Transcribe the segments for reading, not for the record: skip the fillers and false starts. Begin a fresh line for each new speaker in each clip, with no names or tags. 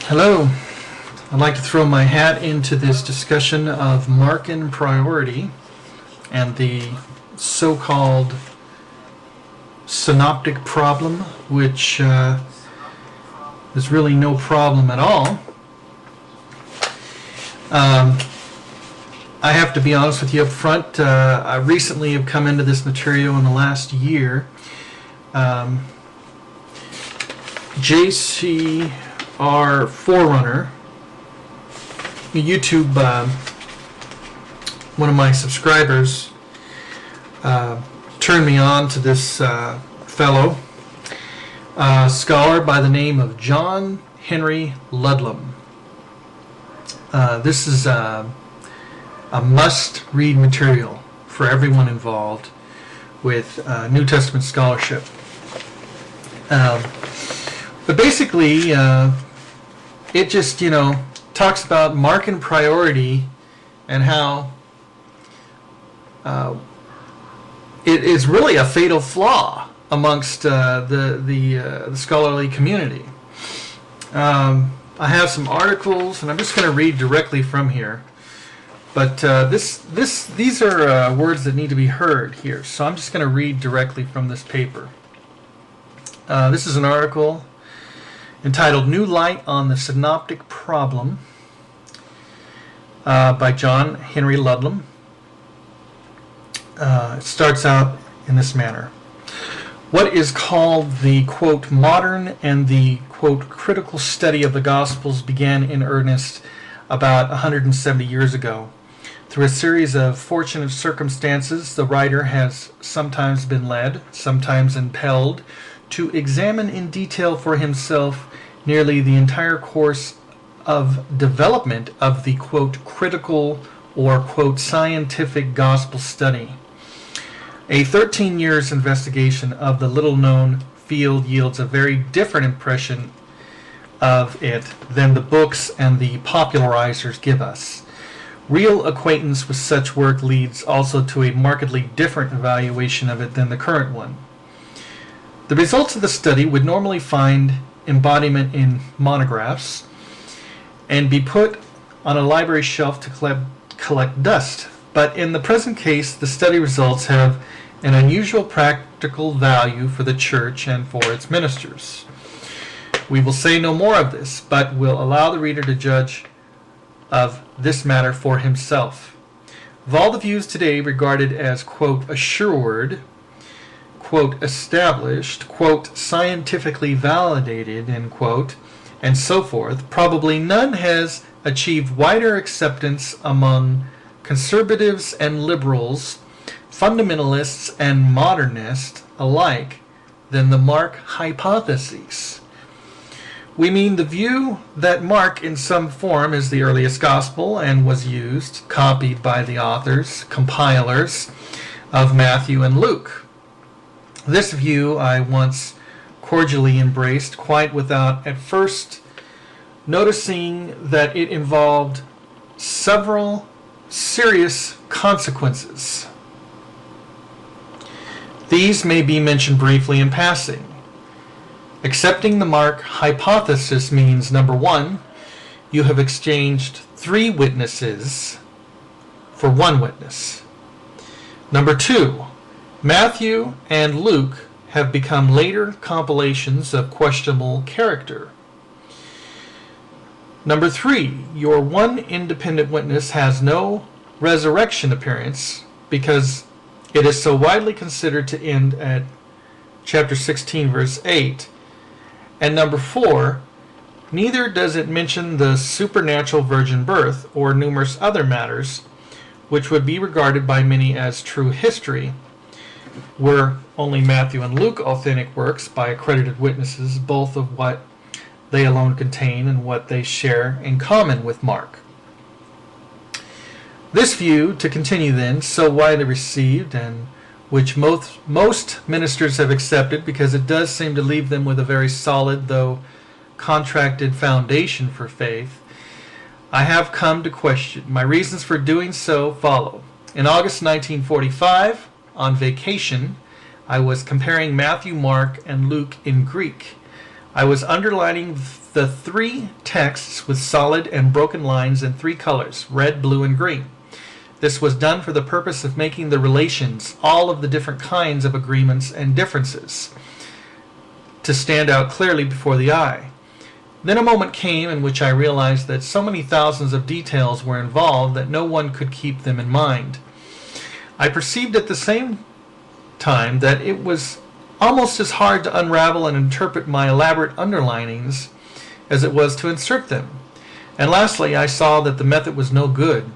Hello. I'd like to throw my hat into this discussion of Markan priority and the so-called synoptic problem, which is really no problem at all. I have to be honest with you up front. I recently have come into this material in the last year. JCR Forerunner, YouTube, one of my subscribers turned me on to this fellow, scholar by the name of John Henry Ludlam. This is a must-read material for everyone involved with New Testament scholarship. But basically, it just, talks about Markan priority and how it is really a fatal flaw amongst the scholarly community. I have some articles, and I'm just going to read directly from here. But these are words that need to be heard here, so I'm just going to read directly from this paper. This is an article entitled New Light on the Synoptic Problem by John Henry Ludlam. It starts out in this manner. What is called the, quote, modern and the, quote, critical study of the Gospels began in earnest about 170 years ago. Through a series of fortunate circumstances, the writer has sometimes been led, sometimes impelled, to examine in detail for himself nearly the entire course of development of the, quote, critical or, quote, scientific gospel study. A 13 years investigation of the little-known field yields a very different impression of it than the books and the popularizers give us. Real acquaintance with such work leads also to a markedly different evaluation of it than the current one. The results of the study would normally find embodiment in monographs and be put on a library shelf to collect dust. But in the present case, the study results have an unusual practical value for the church and for its ministers. We will say no more of this, but will allow the reader to judge of this matter for himself. Of all the views today regarded as, quote, assured, quote, established, quote, scientifically validated, end quote, and so forth, probably none has achieved wider acceptance among conservatives and liberals, fundamentalists and modernists alike than the Mark hypothesis. We mean the view that Mark in some form is the earliest gospel and was used, copied by the authors, compilers of Matthew and Luke. This view I once cordially embraced, quite without at first noticing that it involved several serious consequences. These may be mentioned briefly in passing. Accepting the Mark hypothesis means, number one, you have exchanged 3 witnesses for 1 witness. Number 2, Matthew and Luke have become later compilations of questionable character. Number 3, your one independent witness has no resurrection appearance because it is so widely considered to end at chapter 16, verse 8. And number 4, neither does it mention the supernatural virgin birth or numerous other matters which would be regarded by many as true history, were only Matthew and Luke authentic works by accredited witnesses, both of what they alone contain and what they share in common with Mark. This view, to continue then, so widely received and which most ministers have accepted because it does seem to leave them with a very solid, though contracted foundation for faith, I have come to question. My reasons for doing so follow. In August 1945, on vacation, I was comparing Matthew, Mark, and Luke in Greek. I was underlining the three texts with solid and broken lines in three colors, red, blue, and green. This was done for the purpose of making the relations, all of the different kinds of agreements and differences, to stand out clearly before the eye. Then a moment came in which I realized that so many thousands of details were involved that no one could keep them in mind. I perceived at the same time that it was almost as hard to unravel and interpret my elaborate underlinings as it was to insert them. And lastly, I saw that the method was no good.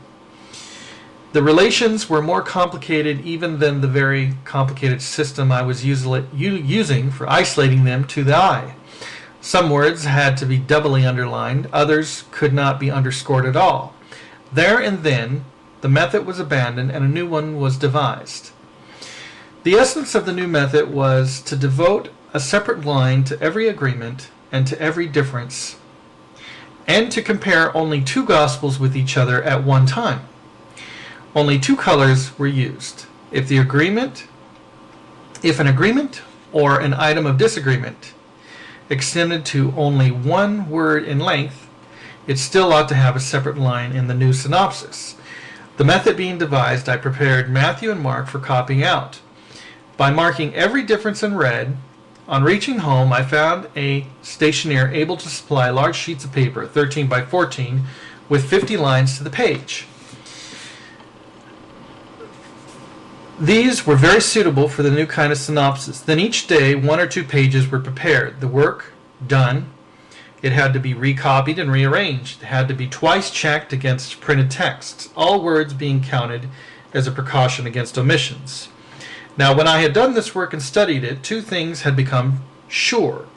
The relations were more complicated even than the very complicated system I was using for isolating them to the eye. Some words had to be doubly underlined, others could not be underscored at all. There and then, the method was abandoned and a new one was devised. The essence of the new method was to devote a separate line to every agreement and to every difference, and to compare only two Gospels with each other at one time. Only two colors were used. If an agreement or an item of disagreement extended to only one word in length, it still ought to have a separate line in the new synopsis. The method being devised, I prepared Matthew and Mark for copying out. By marking every difference in red, on reaching home, I found a stationeer able to supply large sheets of paper, 13 by 14, with 50 lines to the page. These were very suitable for the new kind of synopsis. Then each day, 1 or 2 pages were prepared. The work done, it had to be recopied and rearranged. It had to be twice checked against printed texts, all words being counted as a precaution against omissions. Now, when I had done this work and studied it, 2 things had become sure.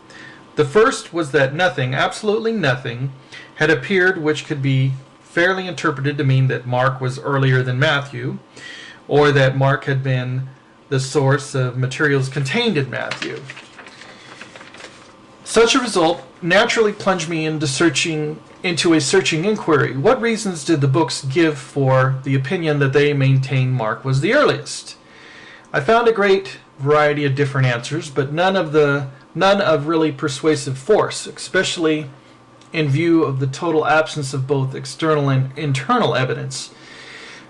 The first was that nothing, absolutely nothing, had appeared which could be fairly interpreted to mean that Mark was earlier than Matthew, or that Mark had been the source of materials contained in Matthew. Such a result naturally plunged me into a searching inquiry. What reasons did the books give for the opinion that they maintained Mark was the earliest? I found a great variety of different answers, but none of really persuasive force, especially in view of the total absence of both external and internal evidence.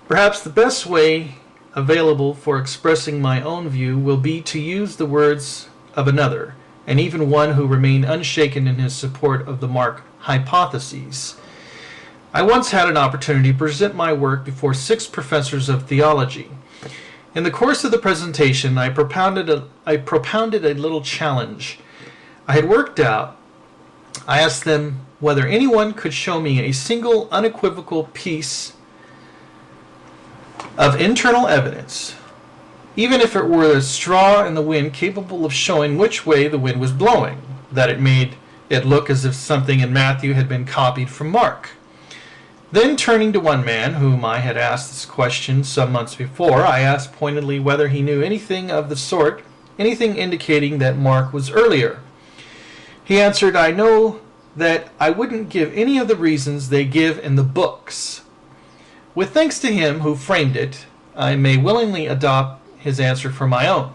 Perhaps the best way available for expressing my own view will be to use the words of another, and even one who remained unshaken in his support of the Mark hypotheses. I once had an opportunity to present my work before 6 professors of theology. In the course of the presentation, I propounded a little challenge. I asked them whether anyone could show me a single unequivocal piece of internal evidence, even if it were a straw in the wind capable of showing which way the wind was blowing, that it made it look as if something in Matthew had been copied from Mark. Then, turning to one man whom I had asked this question some months before, I asked pointedly whether he knew anything of the sort, anything indicating that Mark was earlier. He answered, "I know that I wouldn't give any of the reasons they give in the books." With thanks to him who framed it, I may willingly adopt his answer for my own.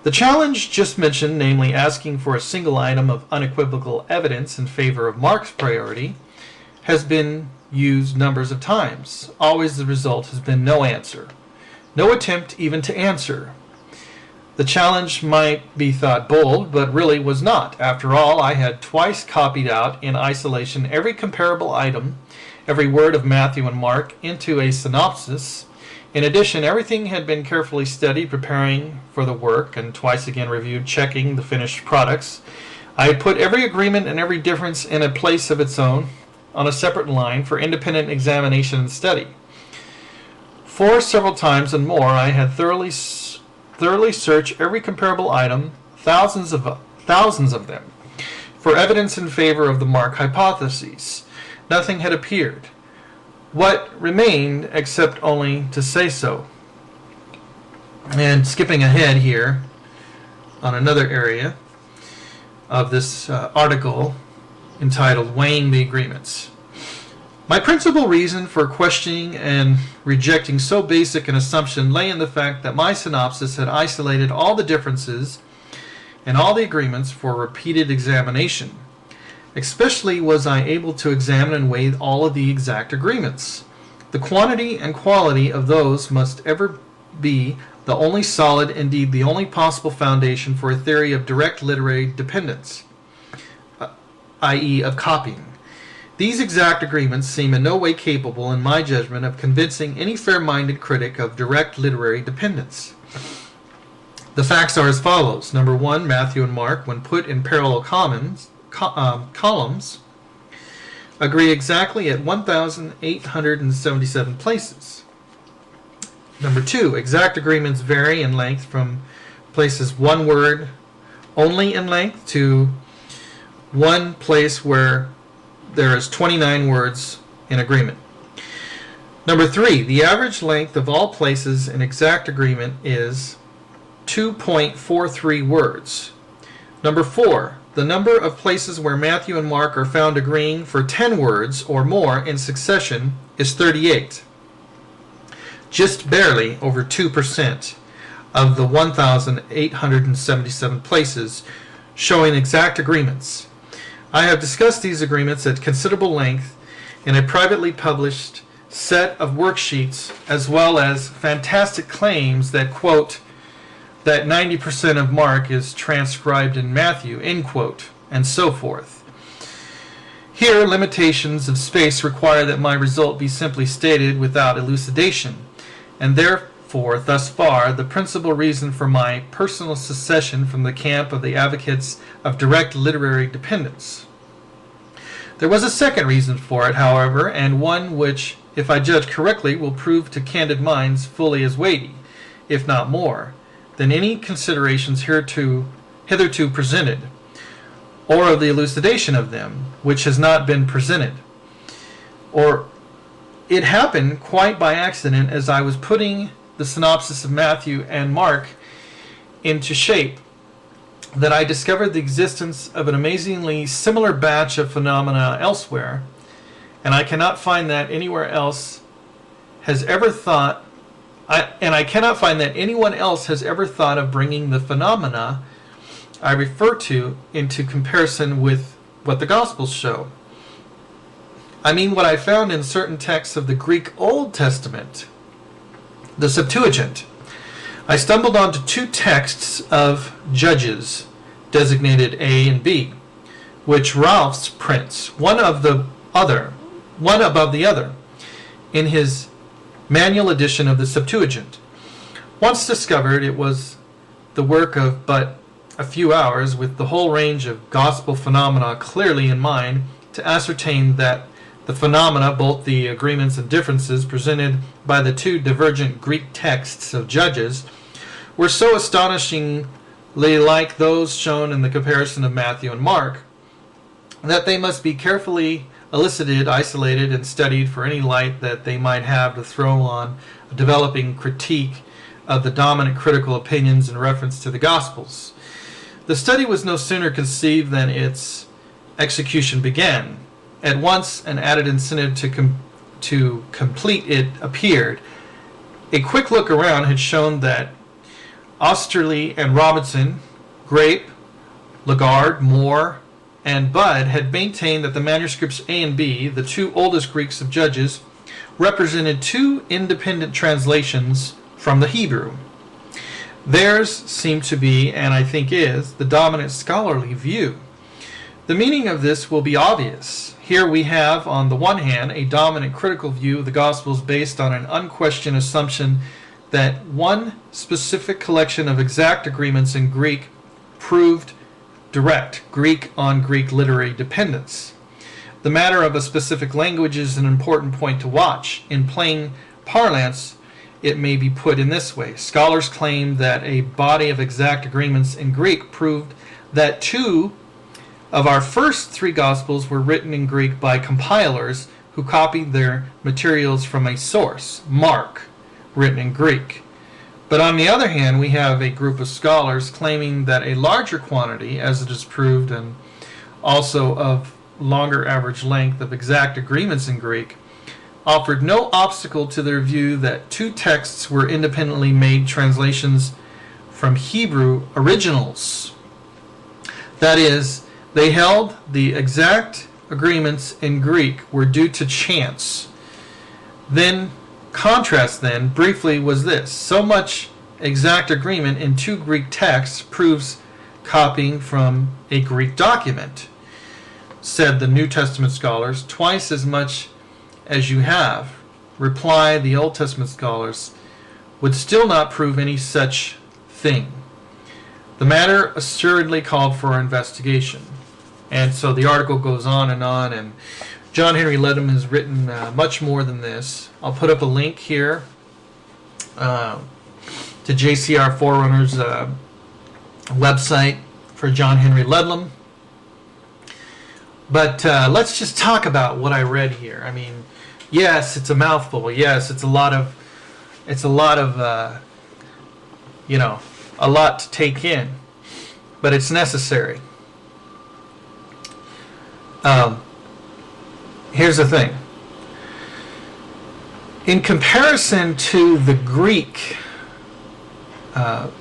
The challenge just mentioned, namely asking for a single item of unequivocal evidence in favor of Mark's priority, has been used numbers of times. Always the result has been no answer. No attempt even to answer. The challenge might be thought bold, but really was not. After all, I had twice copied out in isolation every comparable item, every word of Matthew and Mark, into a synopsis. In addition, everything had been carefully studied, preparing for the work, and twice again reviewed, checking the finished products. I had put every agreement and every difference in a place of its own, on a separate line, for independent examination and study. For several times and more, I had thoroughly searched every comparable item, thousands of them, for evidence in favor of the Mark hypotheses. Nothing had appeared. What remained except only to say so? And skipping ahead here on another area of this article entitled Weighing the Agreements. My principal reason for questioning and rejecting so basic an assumption lay in the fact that my synopsis had isolated all the differences and all the agreements for repeated examination. Especially was I able to examine and weigh all of the exact agreements. The quantity and quality of those must ever be the only solid, indeed the only possible foundation for a theory of direct literary dependence, i.e. of copying. These exact agreements seem in no way capable, in my judgment, of convincing any fair-minded critic of direct literary dependence. The facts are as follows. Number 1, Matthew and Mark, when put in parallel columns, agree exactly at 1,877 places. Number 2, exact agreements vary in length from places one word only in length to one place where there is 29 words in agreement. Number 3, the average length of all places in exact agreement is 2.43 words. Number 4, the number of places where Matthew and Mark are found agreeing for 10 words or more in succession is 38. Just barely over 2% of the 1,877 places showing exact agreements. I have discussed these agreements at considerable length in a privately published set of worksheets, as well as fantastic claims that, quote, that 90% of Mark is transcribed in Matthew, end quote, and so forth. Here, limitations of space require that my result be simply stated without elucidation, and therefore, thus far, the principal reason for my personal secession from the camp of the advocates of direct literary dependence. There was a second reason for it, however, and one which, if I judge correctly, will prove to candid minds fully as weighty, if not more, than any considerations hitherto presented, or of the elucidation of them, which has not been presented. Or it happened quite by accident as I was putting the synopsis of Matthew and Mark into shape that I discovered the existence of an amazingly similar batch of phenomena elsewhere, and I cannot find that anywhere else has ever thought I cannot find that anyone else has ever thought of bringing the phenomena I refer to into comparison with what the Gospels show. I mean what I found in certain texts of the Greek Old Testament, the Septuagint. I stumbled onto two texts of Judges, designated A and B, which Ralphs prints, one above the other, in his manual edition of the Septuagint. Once discovered, it was the work of but a few hours, with the whole range of gospel phenomena clearly in mind, to ascertain that the phenomena, both the agreements and differences presented by the two divergent Greek texts of Judges, were so astonishingly like those shown in the comparison of Matthew and Mark, that they must be carefully elicited, isolated, and studied for any light that they might have to throw on a developing critique of the dominant critical opinions in reference to the Gospels. The study was no sooner conceived than its execution began. At once an added incentive to complete it appeared. A quick look around had shown that Osterley and Robinson, Grape, Lagarde, Moore, and Budd had maintained that the manuscripts A and B, the two oldest Greeks of Judges, represented two independent translations from the Hebrew. Theirs seemed to be, and I think is, the dominant scholarly view. The meaning of this will be obvious. Here we have, on the one hand, a dominant critical view of the Gospels based on an unquestioned assumption that one specific collection of exact agreements in Greek proved direct Greek on Greek literary dependence. The matter of a specific language is an important point to watch. In plain parlance, it may be put in this way. Scholars claim that a body of exact agreements in Greek proved that two of our first three Gospels were written in Greek by compilers who copied their materials from a source, Mark, written in Greek. But on the other hand, we have a group of scholars claiming that a larger quantity, as it is proved, and also of longer average length of exact agreements in Greek, offered no obstacle to their view that two texts were independently made translations from Hebrew originals. That is, they held the exact agreements in Greek were due to chance. Then, contrast then, briefly, was this. So much exact agreement in two Greek texts proves copying from a Greek document, said the New Testament scholars. Twice as much as you have, reply the Old Testament scholars, would still not prove any such thing. The matter assuredly called for investigation. And so the article goes on, and John Henry Ledham has written much more than this. I'll put up a link here to JCR Forerunner's website for John Henry Ledham. But let's just talk about what I read here. I mean, yes, it's a mouthful. Yes, it's a lot of a lot to take in, but it's necessary. Here's the thing. In comparison to the Greek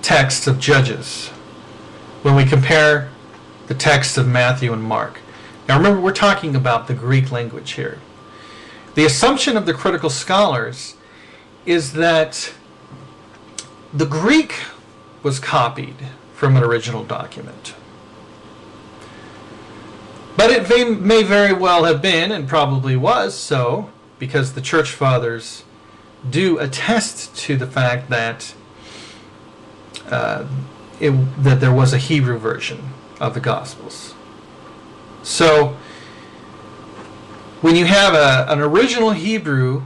text of Judges, when we compare the text of Matthew and Mark, now remember, we're talking about the Greek language here. The assumption of the critical scholars is that the Greek was copied from an original document. But it may very well have been, and probably was so, because the church fathers do attest to the fact that that there was a Hebrew version of the Gospels. So when you have an original Hebrew,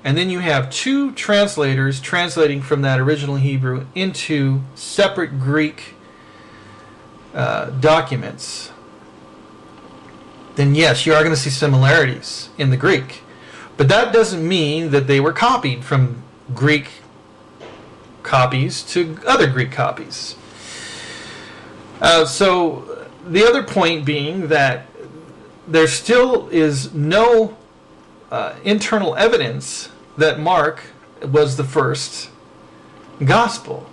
and then you have two translators translating from that original Hebrew into separate Greek documents, then yes, you are going to see similarities in the Greek. But that doesn't mean that they were copied from Greek copies to other Greek copies. So the other point being that there still is no internal evidence that Mark was the first gospel.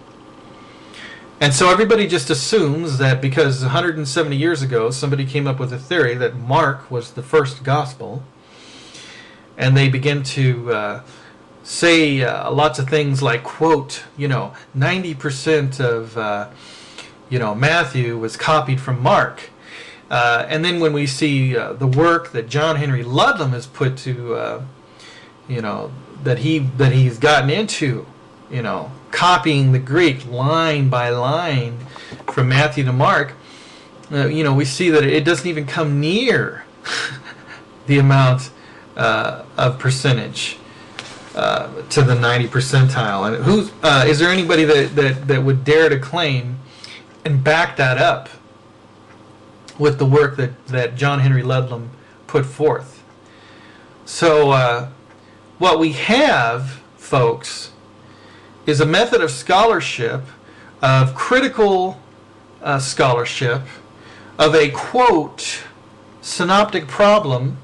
And so everybody just assumes that because 170 years ago somebody came up with a theory that Mark was the first gospel, and they begin to say lots of things like, quote, 90% of Matthew was copied from Mark. And then when we see the work that John Henry Ludlam has put to, that he's gotten into, copying the Greek line by line from Matthew to Mark, we see that it doesn't even come near the amount of percentage to the 90 percentile. And is there anybody that would dare to claim and back that up with the work that John Henry Ludlam put forth? So what we have, folks, is a method of scholarship, of critical scholarship, of a, quote, synoptic problem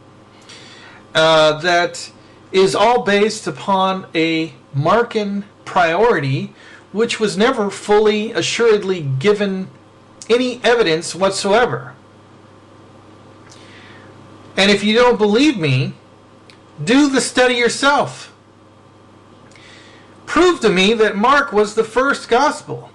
that is all based upon a Markan priority, which was never fully, assuredly given any evidence whatsoever. And if you don't believe me, do the study yourself. Prove to me that Mark was the first gospel.